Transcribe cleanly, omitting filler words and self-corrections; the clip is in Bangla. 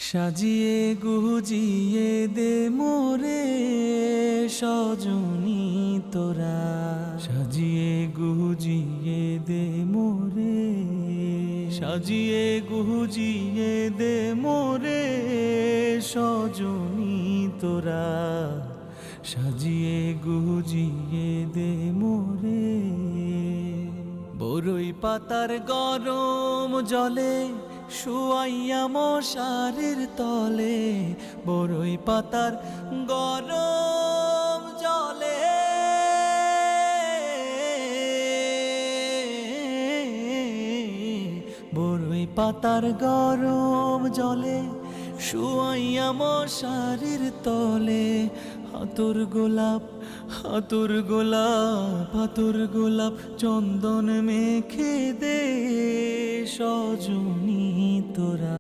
সাজিয়ে গুজিয়ে দে মোরে সজনী তোরা, সাজিয়ে গুজিয়ে দে মোরে, সাজিয়ে গুজিয়ে দে মোরে সজনী তোরা, সাজিয়ে গুজিয়ে দে মোরে। বরই পাতার গরম জলে শুয়াইয়া মশারির তলে, বরই পাতার গরম জলে, বরই পাতার গরম জলে শুয়াইয়া মশারির তলে। হাতুর গোলাপ, হাতুর গোলাপ, হাতুর গোলাপ চন্দন মেখে দে সজনী তোরা।